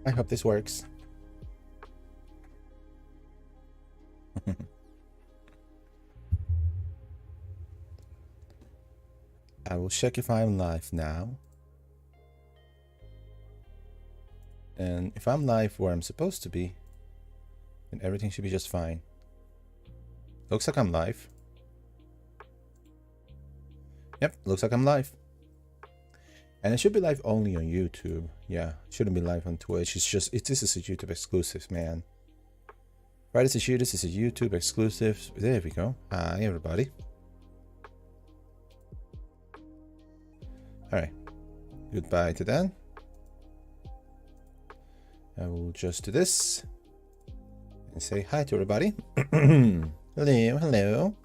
I hope this works. I will check if I'm live now. And if I'm live where I'm supposed to be, then everything should be just fine. Looks like I'm live. Yep, looks like I'm live. And it should be live only on YouTube. Yeah, it shouldn't be live on Twitch. This is a YouTube exclusive, man. Right, this is a YouTube exclusive. There we go. Hi, everybody. All right. Goodbye to Dan. I will just do this and say hi to everybody. Hello, hello.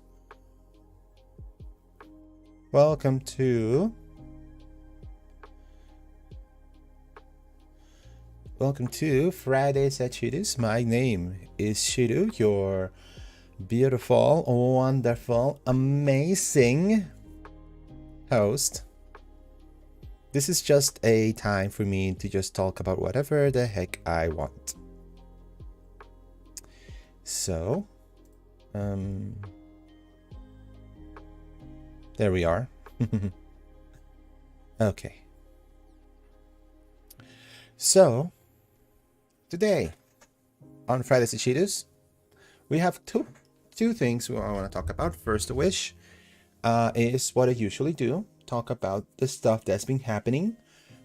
Welcome to Fridays at Chiru's. My name is Chiru, your beautiful, wonderful, amazing host. This is just a time for me to just talk about whatever the heck I want. So, there we are. Okay. So, today on Fridays at Chiru's, we have two things we want to talk about. First wish is what I usually do. Talk about the stuff that's been happening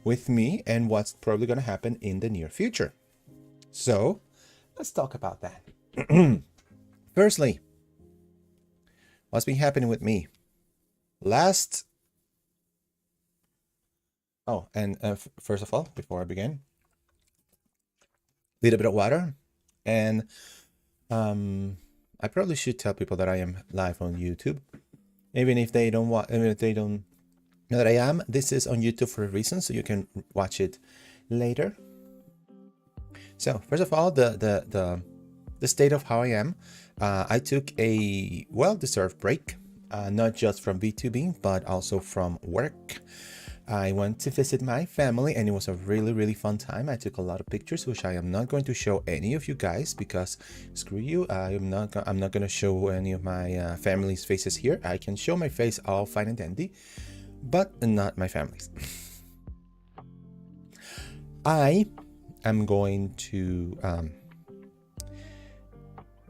with me and what's probably going to happen in the near future. So let's talk about that. Firstly, what's been happening with me? First of all, before I begin, a little bit of water, and I probably should tell people that I am live on YouTube, even if they don't know that I am. This is on YouTube for a reason, so you can watch it later. So first of all, the state of how I am. I took a well-deserved break, not just from Vtubing, but also from work. I went to visit my family, and it was a really, really fun time. I took a lot of pictures, which I am not going to show any of you guys because screw you. I'm not going to show any of my family's faces here. I can show my face all fine and dandy, but not my family's. I am going to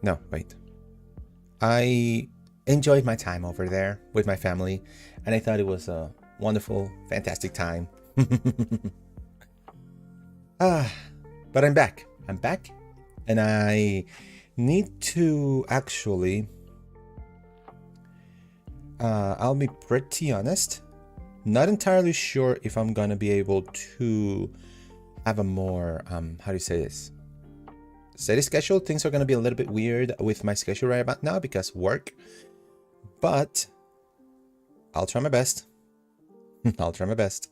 no, wait. I enjoyed my time over there with my family, and I thought it was a wonderful, fantastic time. But I'm back. And I need to actually I'll be pretty honest, not entirely sure if I'm gonna be able to have a more how do you say this, steady schedule. Things are gonna be a little bit weird with my schedule right about now because work, but I'll try my best. I'll try my best.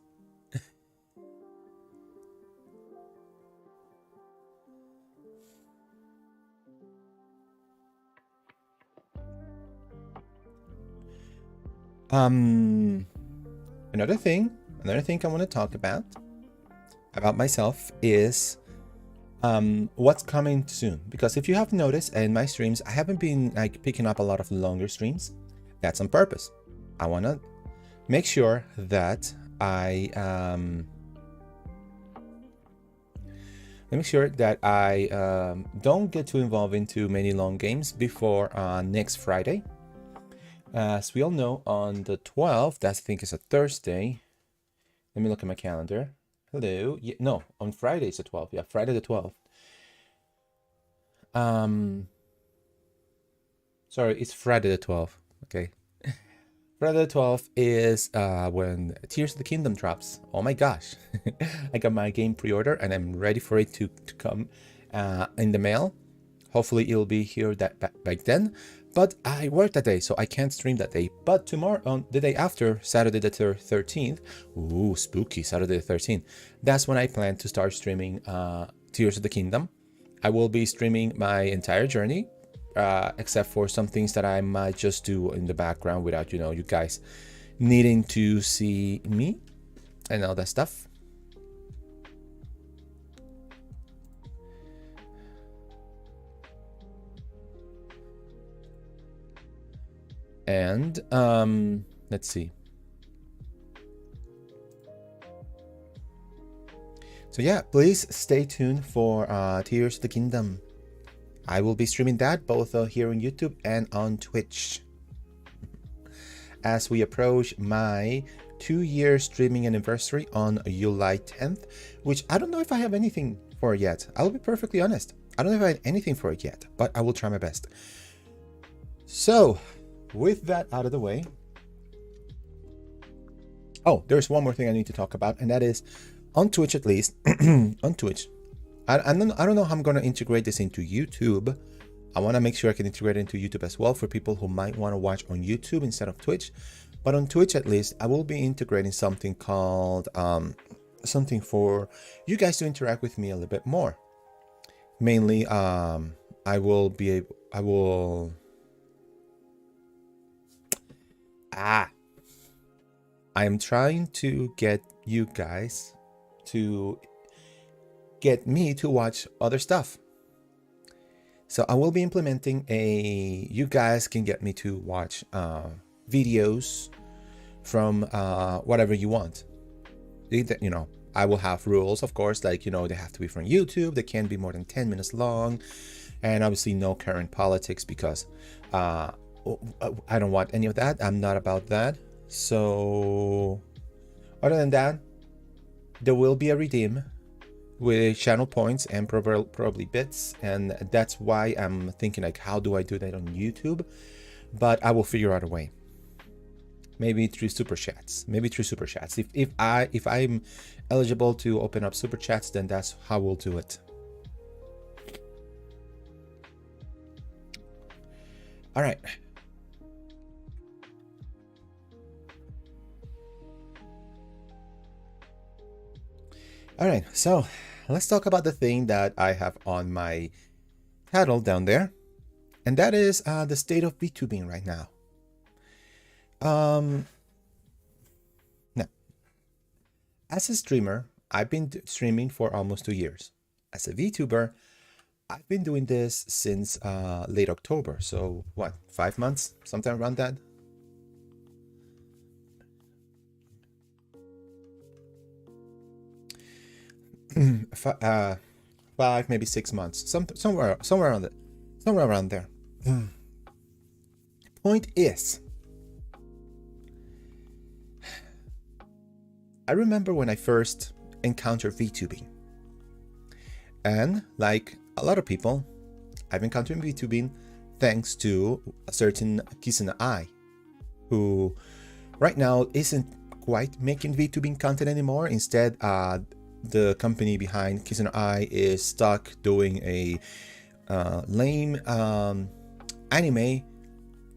Another thing I want to talk about myself is what's coming soon. Because if you have noticed in my streams, I haven't been like picking up a lot of longer streams. That's on purpose. I want to make sure that I don't get too involved into many long games before next Friday. As we all know, on the 12th, that I think is a Thursday. Let me look at my calendar. Hello. Yeah, no, on Friday it's the 12th. Yeah, Friday the 12th. Sorry, it's Friday the 12th. Okay. Friday the 12th is when Tears of the Kingdom drops. Oh my gosh. I got my game pre-order and I'm ready for it to come in the mail. Hopefully it'll be here back then. But I work that day, so I can't stream that day. But tomorrow, on the day after, Saturday the 13th, ooh, spooky, Saturday the 13th, that's when I plan to start streaming Tears of the Kingdom. I will be streaming my entire journey, except for some things that I might just do in the background without, you guys needing to see me and all that stuff. And let's see. So yeah, please stay tuned for Tears of the Kingdom. I will be streaming that both here on YouTube and on Twitch. As we approach my 2-year streaming anniversary on July 10th, which I don't know if I have anything for it yet. I'll be perfectly honest. I don't know if I have anything for it yet, but I will try my best. So, with that out of the way. Oh, there's one more thing I need to talk about, and that is on Twitch, at least. On Twitch. I don't know how I'm going to integrate this into YouTube. I want to make sure I can integrate it into YouTube as well for people who might want to watch on YouTube instead of Twitch. But on Twitch, at least, I will be integrating something called something for you guys to interact with me a little bit more. Mainly, I am trying to get you guys to get me to watch other stuff. So I will be implementing you guys can get me to watch videos from whatever you want. You know, I will have rules, of course, like, you know, they have to be from YouTube. They can't be more than 10 minutes long. And obviously no current politics, because I don't want any of that. I'm not about that. So other than that, there will be a redeem with channel points and probably bits, and that's why I'm thinking, like, how do I do that on YouTube? But I will figure out a way. Maybe through super chats. If I'm eligible to open up super chats, then that's how we'll do it. All right. All right, so let's talk about the thing that I have on my title down there, and that is the state of Vtubing right now. Now, as a streamer, I've been streaming for almost 2 years. As a VTuber, I've been doing this since late October. So what, 5 months, something around that? Five, maybe 6 months, somewhere around there. Point is, I remember when I first encountered VTubing, and like a lot of people, I've encountered VTubing thanks to a certain Kiss in the Eye, who right now isn't quite making VTubing content anymore. Instead, the company behind Kiss in the Eye is stuck doing a lame anime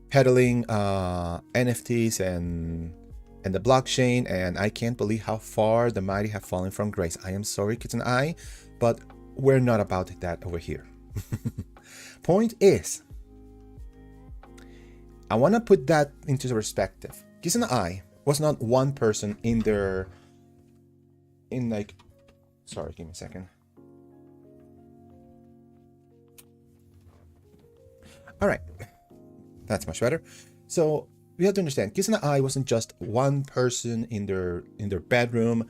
peddling NFTs and the blockchain, and I can't believe how far the mighty have fallen from grace. I am sorry, Kiss in the Eye, but we're not about that over here. Point is, I want to put that into perspective. Kiss in the Eye was not one person sorry, give me a second. All right, that's much better. So we have to understand, Kiss in the Eye wasn't just one person in their bedroom,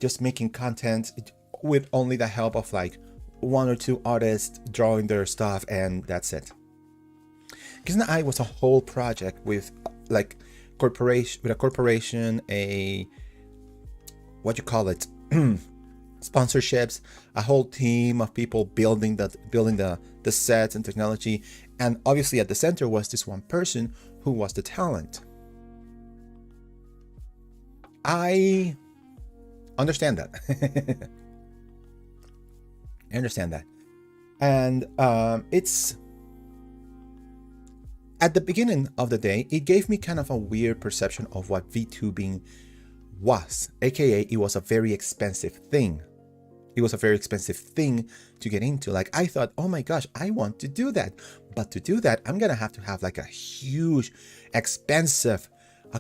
just making content with only the help of like 1 or 2 artists drawing their stuff, and that's it. Kiss in the Eye was a whole project with like a corporation, what you call it, sponsorships, a whole team of people building the sets and technology, and obviously at the center was this one person who was the talent. I understand that. I understand that, and it's at the beginning of the day, it gave me kind of a weird perception of what VTubing was, aka it was a very expensive thing. It was a very expensive thing to get into. Like, I thought, oh my gosh, I want to do that, but to do that, I'm gonna have to have like a huge, expensive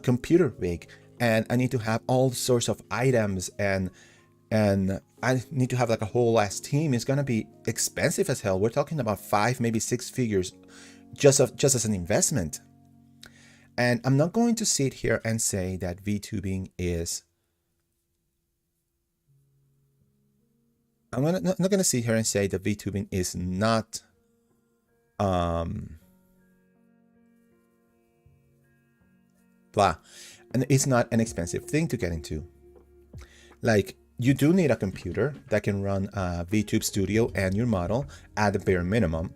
computer rig, and I need to have all sorts of items, and I need to have like a whole ass team. It's gonna be expensive as hell. We're talking about 5, maybe 6 figures just as an investment. And I'm not going to sit here and say that VTubing is... not going to sit here and say that VTubing is not... blah. And it's not an expensive thing to get into. Like, you do need a computer that can run VTube Studio and your model at the bare minimum.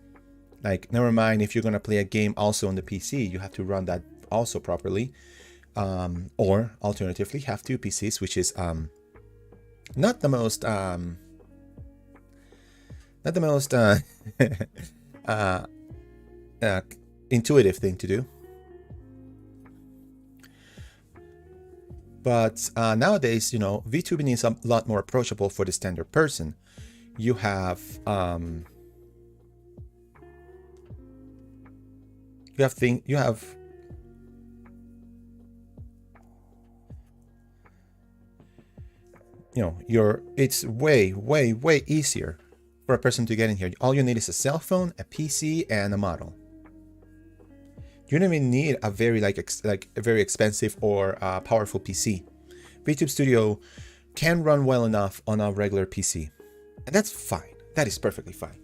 Like, never mind if you're going to play a game also on the PC, you have to run that also properly. Or alternatively, have two PCs, which is not the most intuitive thing to do. But nowadays, you know, VTubing is a lot more approachable for the standard person. You have it's way easier for a person to get in here. All you need is a cell phone, a PC, and a model. You don't even need a very a very expensive or powerful PC. VTube Studio can run well enough on a regular PC, and that's fine. That is perfectly fine.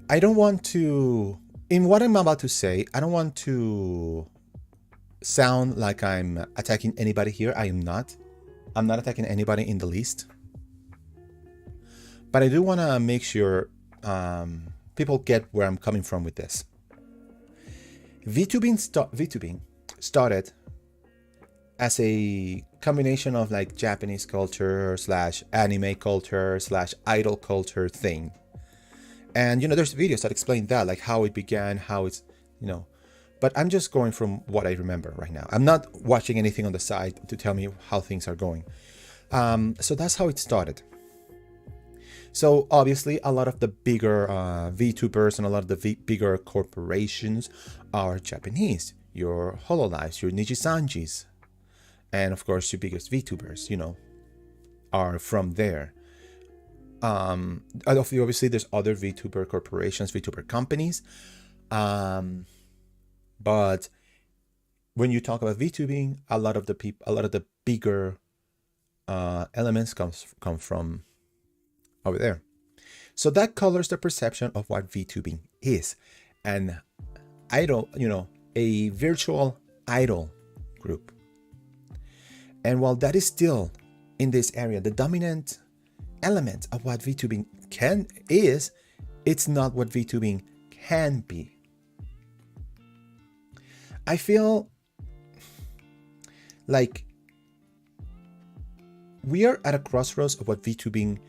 I don't want to, in what I'm about to say, I don't want to sound like I'm attacking anybody here. I am not. I'm not attacking anybody in the least. But I do want to make sure people get where I'm coming from with this. VTubing started as a combination of like Japanese culture / anime culture / idol culture thing. And, you know, there's videos that explain that, like how it began, how it's, you know, but I'm just going from what I remember right now. I'm not watching anything on the side to tell me how things are going. So that's how it started. So obviously a lot of the bigger VTubers and a lot of the bigger corporations are Japanese. Your Hololives, your Nijisanjis, and of course your biggest VTubers, you know, are from there. Obviously there's other VTuber corporations, VTuber companies. But when you talk about VTubing, a lot of the bigger elements come from over there. So that colors the perception of what VTubing is. An idol, you know, a virtual idol group. And while that is still in this area, the dominant element of what VTubing is, it's not what VTubing can be. I feel like we are at a crossroads of what VTubing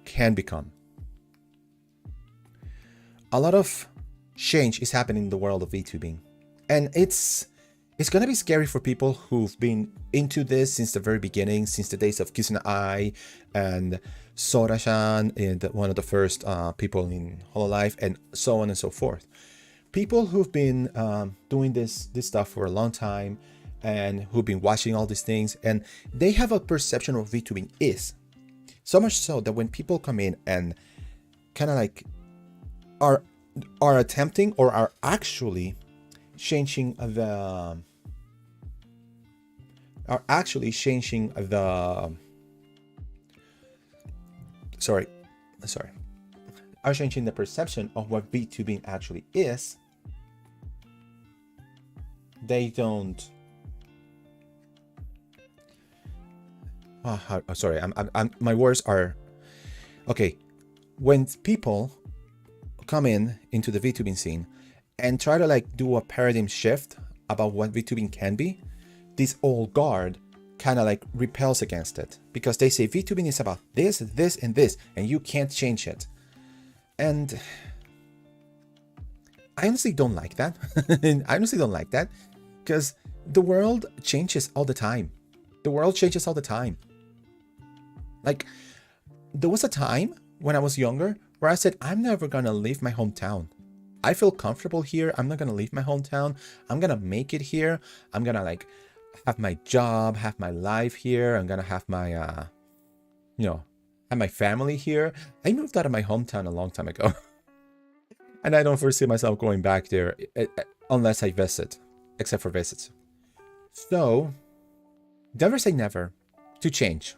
can become. A lot of change is happening in the world of VTubing, and it's going to be scary for people who've been into this since the very beginning, since the days of Kisuna Ai and Sora-chan, and one of the first people in Hololive, and so on and so forth. People who've been doing this stuff for a long time and who've been watching all these things, and they have a perception of what VTubing is. So much so that when people come in and kind of like are attempting or are actually changing the perception of what VTubing actually is, they don't. Sorry, my words are okay. When people come into the VTubing scene and try to like do a paradigm shift about what VTubing can be, this old guard kind of like repels against it, because they say VTubing is about this, this, and this, and you can't change it. And I honestly don't like that. I honestly don't like that, because the world changes all the time. The world changes all the time. Like, there was a time when I was younger where I said, I'm never gonna leave my hometown. I feel comfortable here. I'm not gonna leave my hometown. I'm gonna make it here. I'm gonna like have my job, have my life here. I'm gonna have my, you know, have my family here. I moved out of my hometown a long time ago, and I don't foresee myself going back there unless I visit, except for visits. So, never say never to change.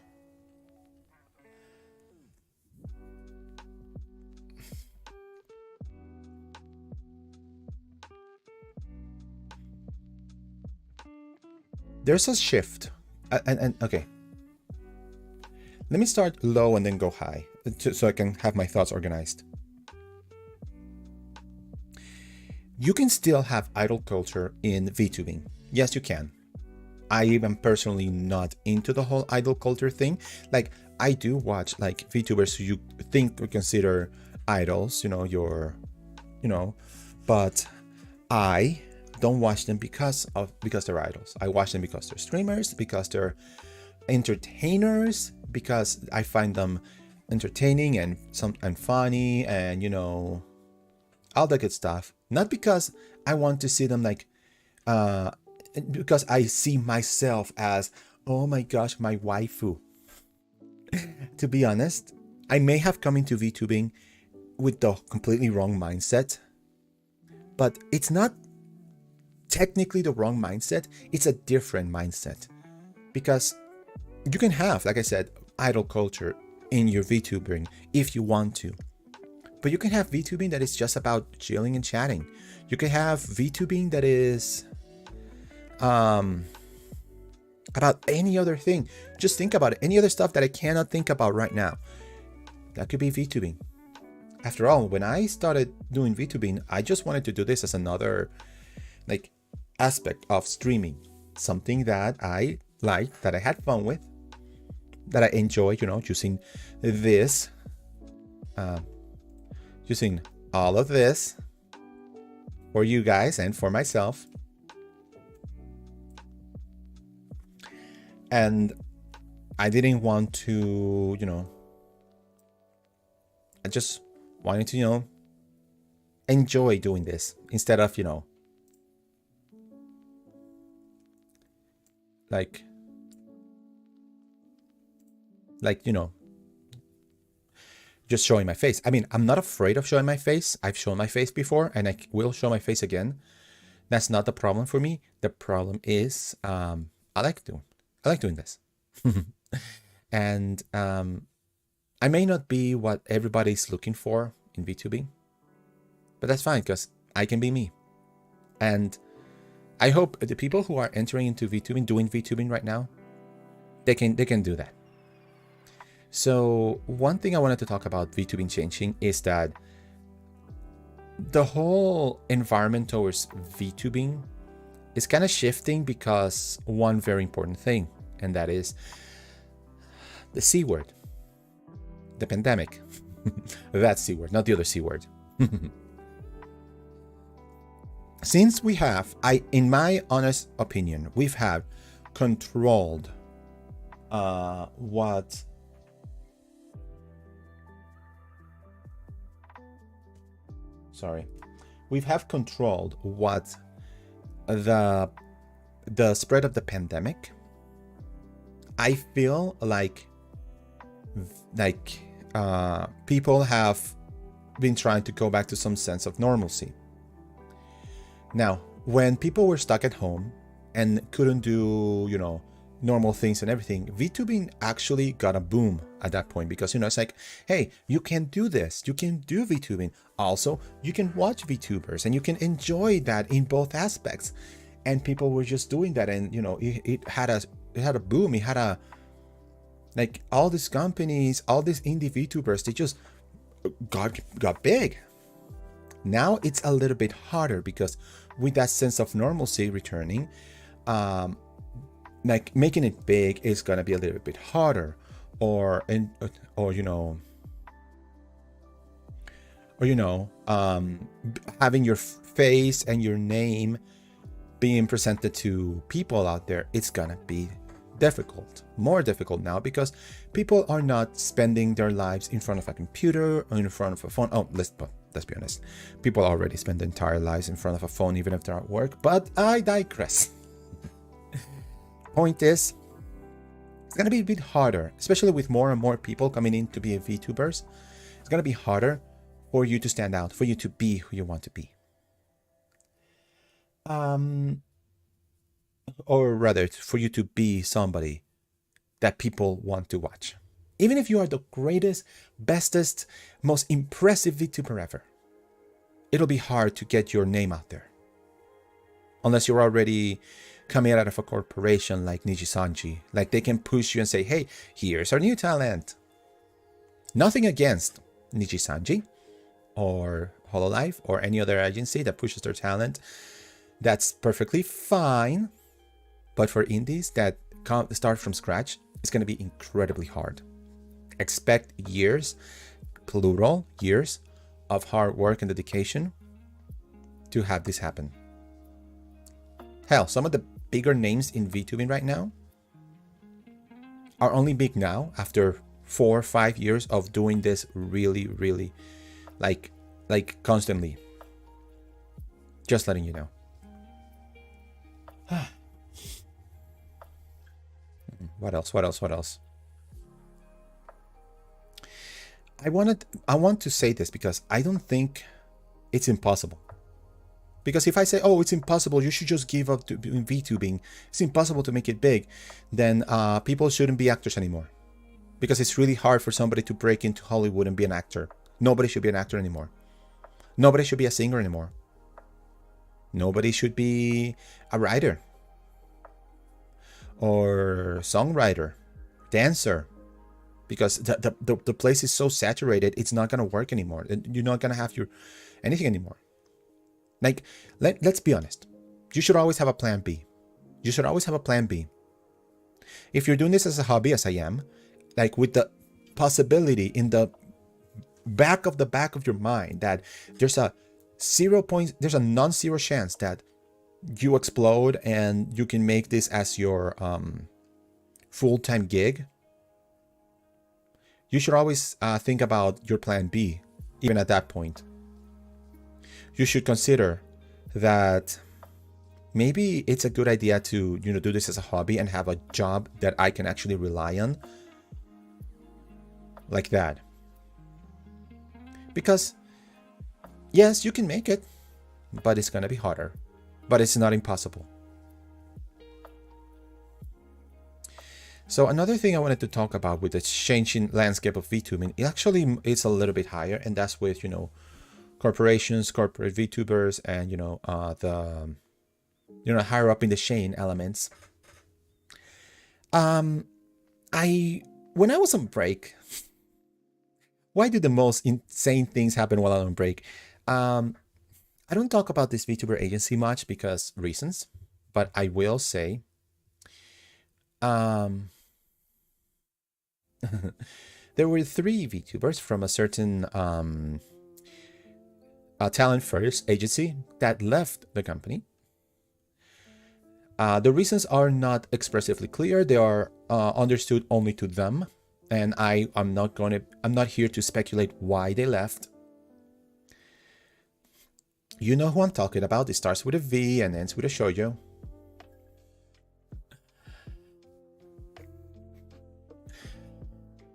There's a shift. And okay. Let me start low and then go high so I can have my thoughts organized. You can still have idol culture in VTubing. Yes, you can. I am personally not into the whole idol culture thing. Like, I do watch like VTubers who you think or consider idols, but I don't watch them because they're idols. I watch them because they're streamers, because they're entertainers, because I find them entertaining and funny and all the good stuff. Not because I want to see them like because I see myself as, oh my gosh, my waifu. To be honest, I may have come into VTubing with the completely wrong mindset, but it's not technically the wrong mindset. It's a different mindset, because you can have, like I said, idol culture in your VTubing if you want to, but you can have VTubing that is just about chilling and chatting. You can have VTubing that is about any other thing. Just think about it. Any other stuff that I cannot think about right now, that could be VTubing. After all, when I started doing VTubing, I just wanted to do this as another like aspect of streaming, something that I liked, that I had fun with, that I enjoyed, using this, using all of this for you guys and for myself. And I didn't want to, I just wanted to, enjoy doing this instead of, like, just showing my face. I mean, I'm not afraid of showing my face. I've shown my face before and I will show my face again. That's not the problem for me. The problem is, I like doing this. And I may not be what everybody's looking for in VTubing, but that's fine because I can be me. And I hope the people who are entering into VTubing, doing VTubing right now, they can do that. So one thing I wanted to talk about VTubing changing is that the whole environment towards VTubing is kind of shifting because one very important thing, and that is the C word, the pandemic. That C word, not the other C word. Since we have, in my honest opinion, we've had controlled we have controlled what the spread of the pandemic. I feel like people have been trying to go back to some sense of normalcy. Now, when people were stuck at home and couldn't do, normal things and everything, VTubing actually got a boom at that point because, it's like, hey, you can do this. You can do VTubing. Also, you can watch VTubers and you can enjoy that in both aspects. And people were just doing that. And, it had a boom. It had like all these companies, all these indie VTubers, they just got big. Now it's a little bit harder because with that sense of normalcy returning, like making it big is gonna be a little bit harder, or having your face and your name being presented to people out there, it's gonna be difficult, more difficult now, because people are not spending their lives in front of a computer or in front of a phone. Oh, let's be honest, people already spend their entire lives in front of a phone, even if they're at work, but I digress. Point is, it's gonna be a bit harder, especially with more and more people coming in to be VTubers. It's gonna be harder for you to stand out, for you to be who you want to be. Or rather, for you to be somebody that people want to watch. Even if you are the greatest, bestest, most impressive VTuber ever, it'll be hard to get your name out there. Unless you're already coming out of a corporation like Nijisanji. Like they can push you and say, hey, here's our new talent. Nothing against Nijisanji or Hololive or any other agency that pushes their talent. That's perfectly fine. But for indies that can't start from scratch, it's going to be incredibly hard. Expect years, plural years, of hard work and dedication to have this happen. Hell, some of the bigger names in VTubing right now are only big now after 4 or 5 years of doing this really, really like constantly. Just letting you know. What else? I want to say this because I don't think it's impossible. Because if I say, oh, it's impossible, you should just give up to VTubing, it's impossible to make it big, then people shouldn't be actors anymore. Because it's really hard for somebody to break into Hollywood and be an actor. Nobody should be an actor anymore. Nobody should be a singer anymore. Nobody should be a writer. Or songwriter, dancer. Because the place is so saturated, it's not going to work anymore. You're not going to have anything anymore. Like, let's be honest. You should always have a plan B. You should always have a plan B. If you're doing this as a hobby, as I am, like with the possibility in the back of your mind that there's a non-zero chance that you explode and you can make this as your full-time gig, you should always think about your plan B, even at that point. You should consider that maybe it's a good idea to, do this as a hobby and have a job that I can actually rely on. Like that. Because, yes, you can make it, but it's going to be harder. But it's not impossible. So another thing I wanted to talk about with the changing landscape of VTubing, it actually is a little bit higher, and that's with, corporations, corporate VTubers, and the higher up in the chain elements. When I was on break, why do the most insane things happen while I'm on break? I don't talk about this VTuber agency much because reasons, but I will say, there were 3 VTubers from a certain talent first agency that left the company. The reasons are not expressively clear. They are understood only to them, and I'm not here to speculate why they left. You know who I'm talking about. It starts with a V and ends with a shoujo.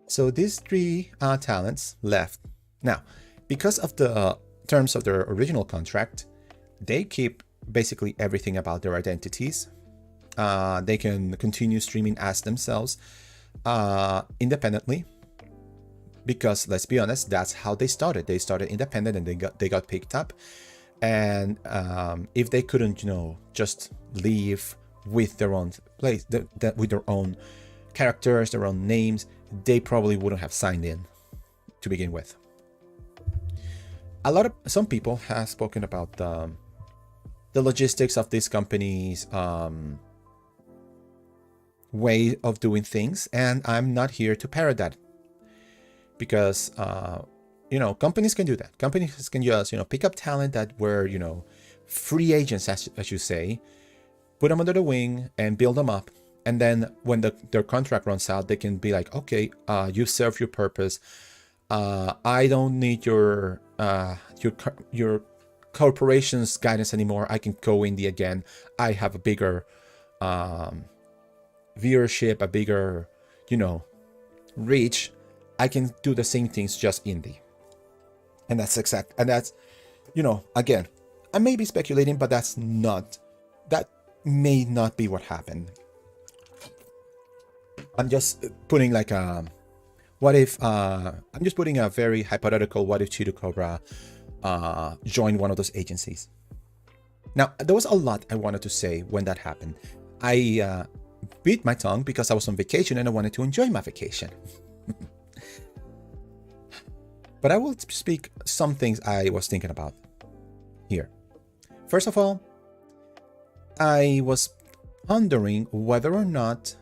So these 3 talents left. Now, because of the terms of their original contract, they keep basically everything about their identities. They can continue streaming as themselves independently. Because let's be honest, that's how they started. They started independent and they got picked up. And if they couldn't, just leave with their own place, with their own characters, their own names, they probably wouldn't have signed in to begin with. Some people have spoken about the logistics of this company's way of doing things, and I'm not here to parrot that, because companies can do that. Companies can just pick up talent that were free agents, as you say, put them under the wing and build them up. And then when their contract runs out, they can be like, okay, you serve your purpose. I don't need your corporation's guidance anymore. I can go indie again. I have a bigger viewership, a bigger, reach, I can do the same things just indie. And that's again, I may be speculating, but that may not be what happened. I'm just putting like what if, I'm just putting a very hypothetical, what if Chiru Cobra joined one of those agencies. Now, there was a lot I wanted to say when that happened. I bit my tongue because I was on vacation and I wanted to enjoy my vacation. But I will speak some things I was thinking about here. First of all, I was pondering whether or not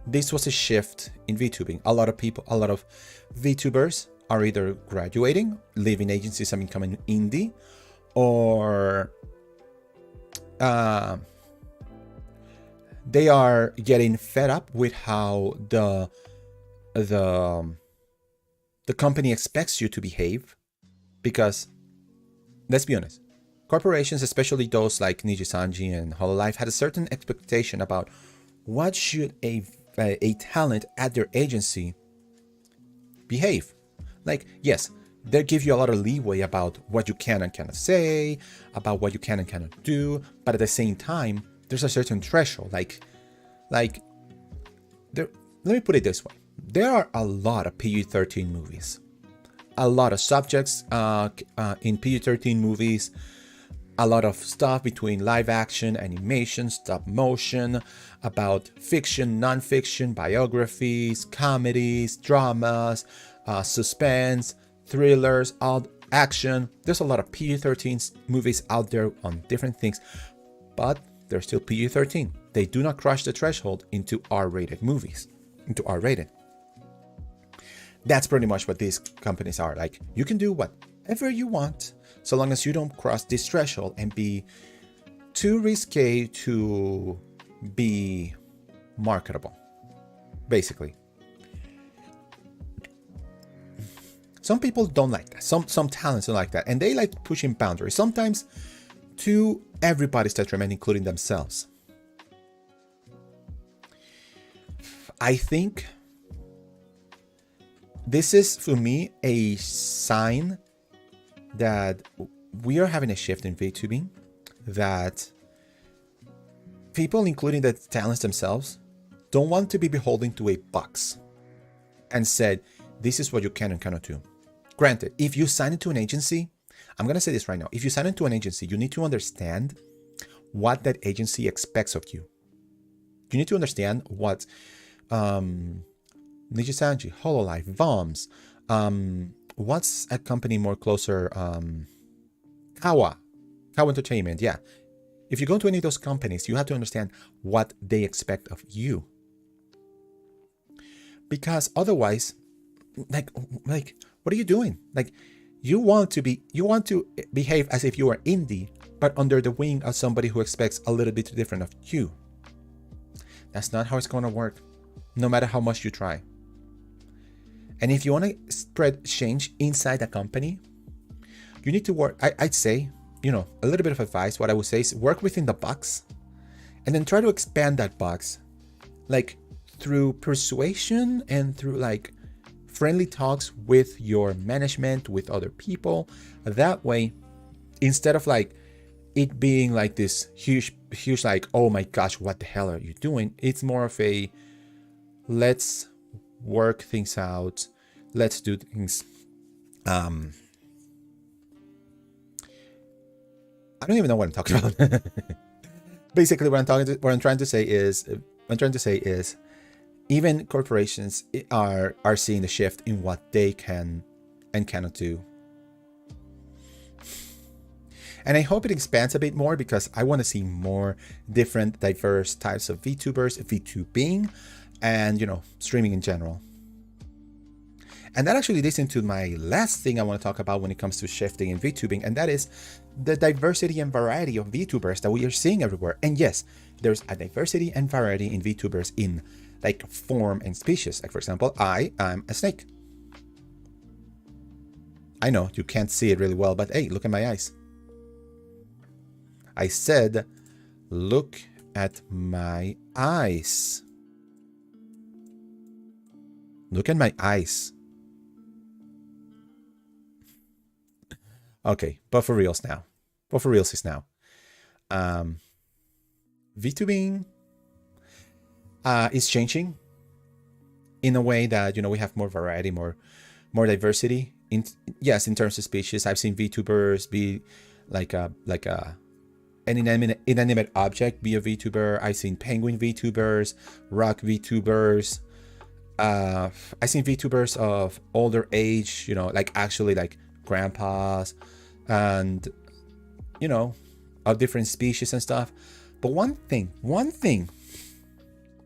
this was a shift in VTubing. A lot of VTubers are either graduating, leaving agencies and becoming indie, or they are getting fed up with how the company expects you to behave. Because, let's be honest, corporations, especially those like Nijisanji and Hololive, had a certain expectation about what should a talent at their agency behave. Like, yes, they give you a lot of leeway about what you can and cannot say, about what you can and cannot do, but at the same time, there's a certain threshold. Like there. Let me put it this way: there are a lot of PG-13 movies, a lot of subjects in PG-13 movies, a lot of stuff between live action, animation, stop motion, about fiction, non-fiction, biographies, comedies, dramas, suspense, thrillers, action. There's a lot of PG-13 movies out there on different things, but they're still PG-13. They do not crush the threshold into R-rated movies, into R-rated. That's pretty much what these companies are. Like, you can do whatever you want, so long as you don't cross this threshold and be too risque to be marketable, basically. Some people don't like that. Some talents don't like that, and they like pushing boundaries, sometimes to everybody's detriment, including themselves. I think this is, for me, a sign that we are having a shift in VTubing, that people, including the talents themselves, don't want to be beholden to a box and said, this is what you can and cannot do. Granted, if you sign into an agency, I'm going to say this right now. If you sign into an agency, you need to understand what that agency expects of you. You need to understand what Nijisanji, Hololive, Voms, what's a company more closer? Kawa Entertainment, yeah. If you go to any of those companies, you have to understand what they expect of you. Because otherwise, like, what are you doing? Like, you want to behave as if you are indie, but under the wing of somebody who expects a little bit different of you. That's not how it's going to work, no matter how much you try. And if you want to spread change inside a company, you need to work. I'd say, a little bit of advice. What I would say is work within the box, and then try to expand that box, like through persuasion and through like friendly talks with your management, with other people. That way, instead of like it being like this huge like, oh my gosh, what the hell are you doing? It's more of a, let's work things out. Let's do things. I don't even know what I'm talking about. Basically, what I'm trying to say is, even corporations are seeing the shift in what they can and cannot do. And I hope it expands a bit more, because I want to see more different, diverse types of VTubers, VTubing, and, streaming in general. And that actually leads into my last thing I want to talk about when it comes to shifting in VTubing, and that is the diversity and variety of VTubers that we are seeing everywhere. And yes, there's a diversity and variety in VTubers in like form and species. Like, for example, I am a snake. I know you can't see it really well, but hey, look at my eyes. I said, look at my eyes. Look at my eyes. Okay, but for reals now. But for reals is now. Vtubing is changing in a way that, you know, we have more variety, more diversity. In terms of species, I've seen VTubers be like an inanimate object be a VTuber. I've seen penguin VTubers, rock VTubers. I've seen VTubers of older age, you know, like actually like grandpas, and you know, of different species and stuff. But one thing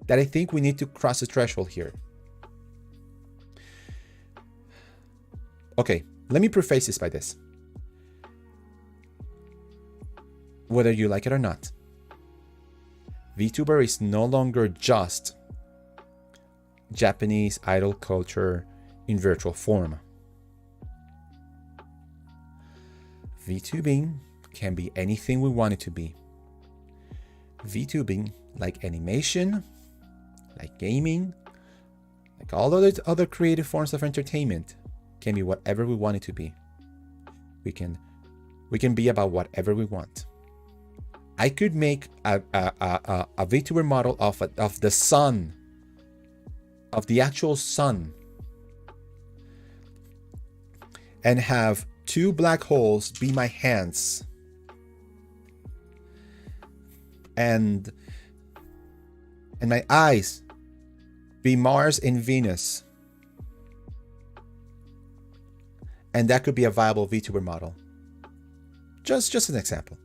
that I think we need to cross the threshold here. Okay, let me preface this by this. Whether you like it or not, VTuber is no longer just Japanese idol culture in virtual form. VTubing can be anything we want it to be. VTubing, like animation, like gaming, like all other creative forms of entertainment, can be whatever we want it to be. We can be about whatever we want. I could make a VTuber model of the sun, of the actual sun, and have 2 black holes be my hands, and my eyes be Mars and Venus. And that could be a viable VTuber model. Just an example.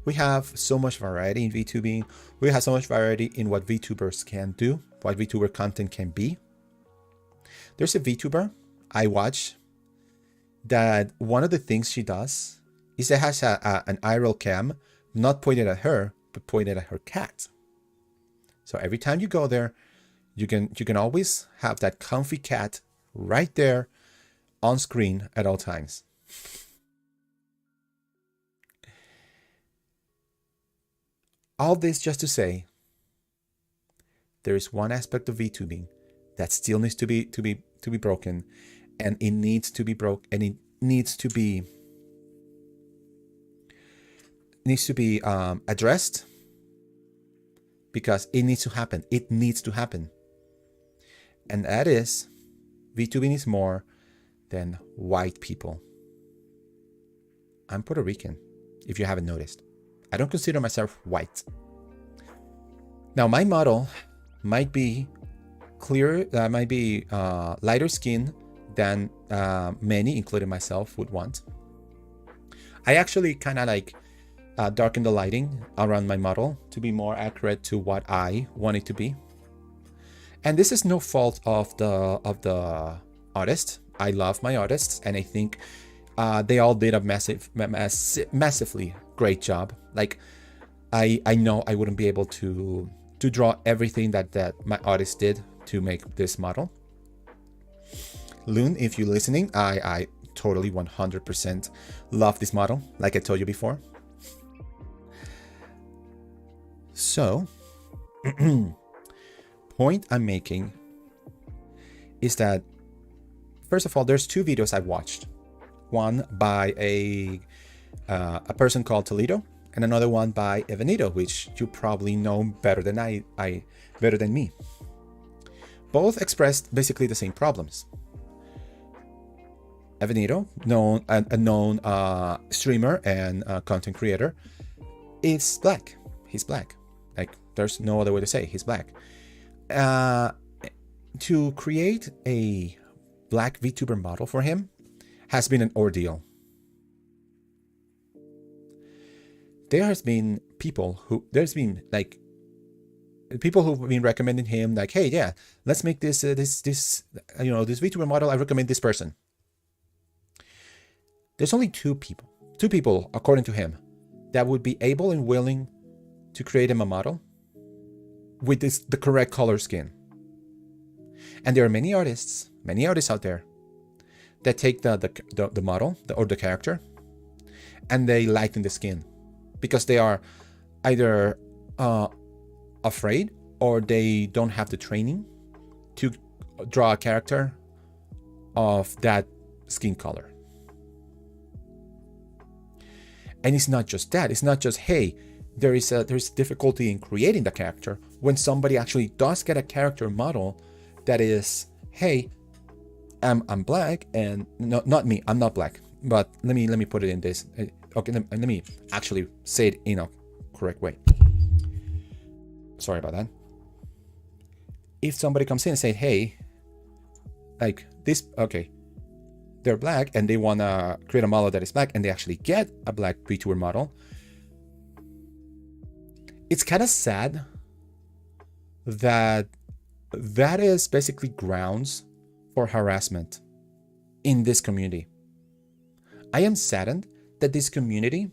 We have so much variety in VTubing. We have so much variety in what VTubers can do, what VTuber content can be. There's a VTuber I watch that one of the things she does is it has an IRL cam, not pointed at her, but pointed at her cat. So every time you go there, you can always have that comfy cat right there on screen at all times. All this just to say, there is one aspect of VTubing that still needs to be broken, and it needs to be addressed, because it needs to happen. It needs to happen, and that is, VTubing is more than white people. I'm Puerto Rican, if you haven't noticed. I don't consider myself white. Now, my model might be lighter skin than many, including myself, would want. I actually kind of like darken the lighting around my model to be more accurate to what I want it to be. And this is no fault of the artist. I love my artists, and I think they all did a massively great job. Like, I know I wouldn't be able to draw everything that my artist did to make this model. Loon, if you're listening, I totally 100% love this model, like I told you before. So, point I'm making is that, first of all, there's 2 videos I watched. One by a person called Toledo, and another one by Evanito, which you probably know better than better than me. Both expressed basically the same problems. Evanito, a known streamer and content creator, is black. He's black. Like, there's no other way to say it. He's black. To create a black VTuber model for him has been an ordeal. There's been people who've been recommending him, like, hey, yeah, let's make this VTuber model. I recommend this person. There's only two people, according to him, that would be able and willing to create him a model with the correct color skin. And there are many artists out there that take the model or the character and they lighten the skin because they are either afraid or they don't have the training to draw a character of that skin color. And it's not just that. It's not just, hey, there's difficulty in creating the character. When somebody actually does get a character model that is, hey, I'm black, and no, not me, I'm not black, but let me put it in this. Okay, let me actually say it in a correct way. Sorry about that. If somebody comes in and say, hey, like this, okay, they're black and they want to create a model that is black, and they actually get a black VTuber model, it's kind of sad that that is basically grounds for harassment in this community. I am saddened that this community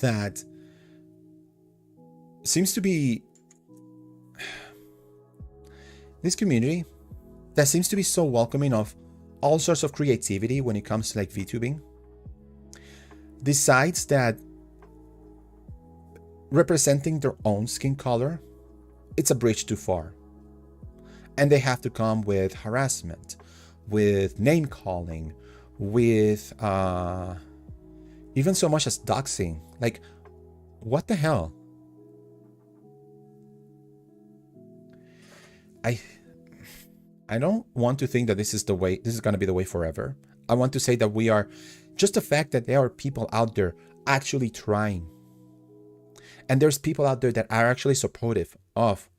that seems to be so welcoming of all sorts of creativity when it comes to like VTubing, decides that representing their own skin color, it's a bridge too far. And they have to come with harassment, with name calling, with even so much as doxing. Like, what the hell? I don't want to think that this is going to be the way forever. I want to say that we are, just the fact that there are people out there actually trying. And there's people out there that are actually supportive of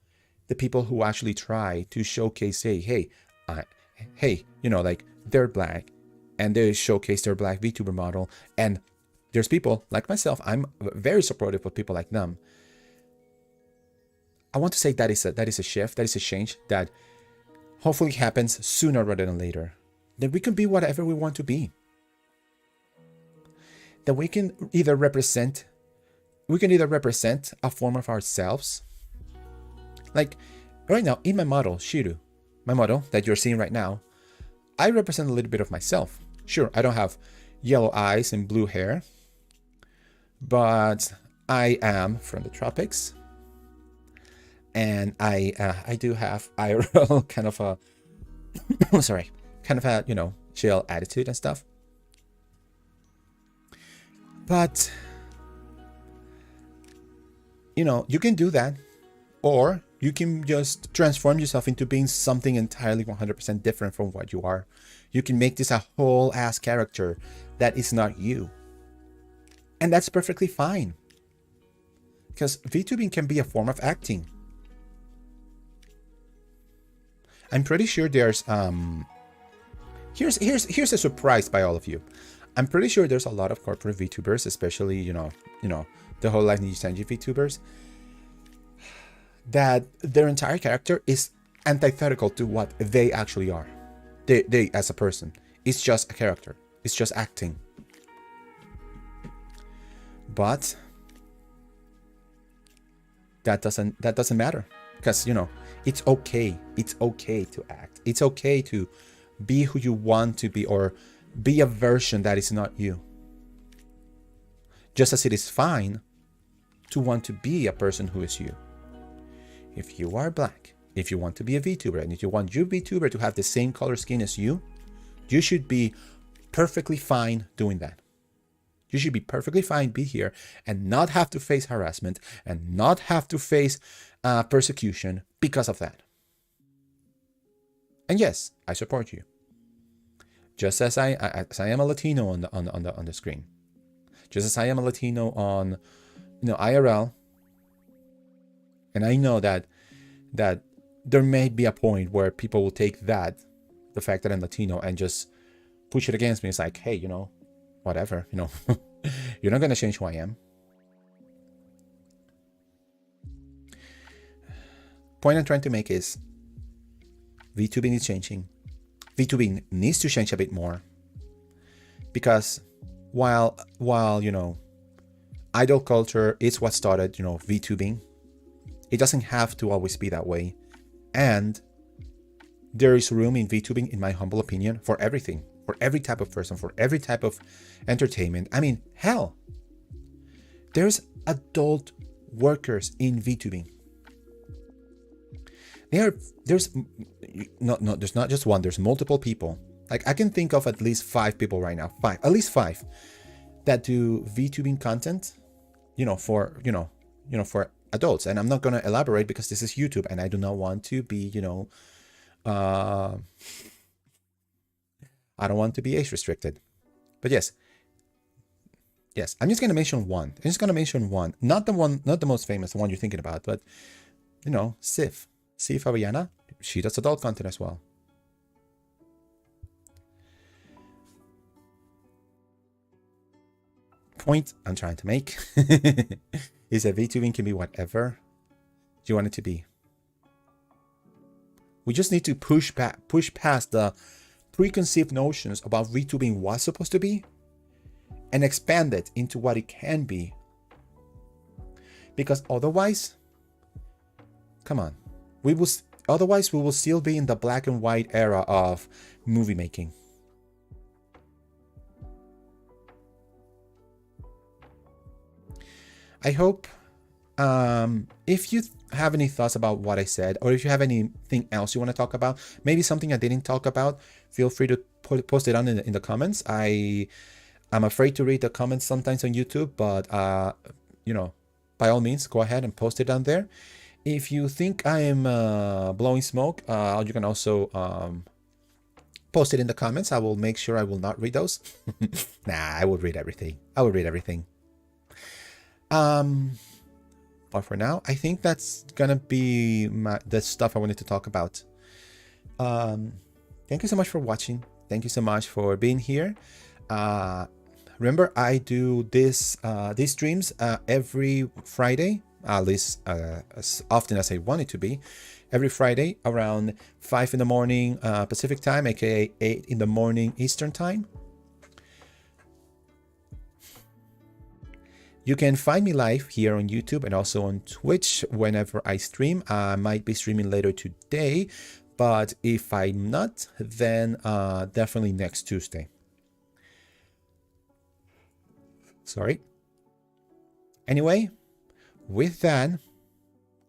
the people who actually try to showcase, hey, you know, like they're black, and they showcase their black VTuber model. And there's people like myself, I'm very supportive of people like them. I want to say that is a shift, that is a change that hopefully happens sooner rather than later. That we can be whatever we want to be. That we can either represent a form of ourselves. Like right now in my model, Chiru, my model that you're seeing right now, I represent a little bit of myself. Sure, I don't have yellow eyes and blue hair, but I am from the tropics. And I do have IRL kind of a, you know, chill attitude and stuff. But, you know, you can do that, or you can just transform yourself into being something entirely 100% different from what you are. You can make this a whole ass character that is not you. And that's perfectly fine. Because VTubing can be a form of acting. I'm pretty sure there's here's a surprise by all of you. I'm pretty sure there's a lot of corporate VTubers, especially you know the whole Life Ninja Sanji VTubers, that their entire character is antithetical to what they actually are. They as a person, it's just a character. It's just acting. But that doesn't matter, because you know, it's okay. It's okay to act. It's okay to be who you want to be, or be a version that is not you. Just as it is fine to want to be a person who is you. If you are black, if you want to be a VTuber, and if you want your VTuber to have the same color skin as you should be perfectly fine doing that. You should be perfectly fine be here and not have to face harassment and not have to face persecution because of that. And yes, I support you. Just as I am a Latino on the screen, just as I am a Latino on, you know, IRL, and I know that there may be a point where people will take the fact that I'm Latino, and just push it against me. It's like, hey, you know, whatever, you know, you're not gonna change who I am. Point I'm trying to make is VTubing is changing. VTubing needs to change a bit more, because while you know, idol culture is what started, you know, VTubing, it doesn't have to always be that way. And there is room in VTubing, in my humble opinion, for everything, for every type of person, for every type of entertainment. I mean, hell, there's adult workers in VTubing. There's there's not just one, there's multiple people. Like I can think of at least 5 people right now, at least 5 that do VTubing content, for adults. And I'm not going to elaborate because this is YouTube and I do not want to be, I don't want to be age restricted. But yes, I'm just going to mention one. Not the most famous, the one you're thinking about, but Sif Avellana, she does adult content as well. Point I'm trying to make is that VTubing can be whatever you want it to be. We just need to push past the preconceived notions about VTubing was supposed to be and expand it into what it can be. Because otherwise, come on, we will still be in the black and white era of movie making. I hope if you have any thoughts about what I said, or if you have anything else you want to talk about, maybe something I didn't talk about, feel free to post it on in the comments. I'm afraid to read the comments sometimes on YouTube, but by all means, go ahead and post it down there. If you think I am blowing smoke, you can also post it in the comments. I will make sure I will not read those. Nah, I will read everything. But for now, I think that's gonna be the stuff I wanted to talk about. Thank you so much for watching. Thank you so much for being here. Remember, I do these streams every Friday, at least as often as I want it to be. Every Friday around 5 in the morning Pacific time, aka 8 in the morning Eastern time. You can find me live here on YouTube and also on Twitch whenever I stream. I might be streaming later today, but if I'm not, then definitely next Tuesday. Sorry. Anyway, with that,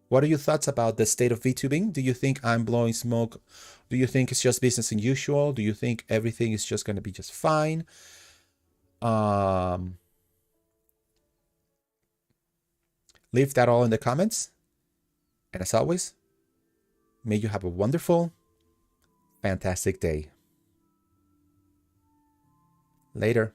what are your thoughts about the state of VTubing? Do you think I'm blowing smoke? Do you think it's just business as usual? Do you think everything is just going to be just fine? Leave that all in the comments. And as always, may you have a wonderful, fantastic day. Later.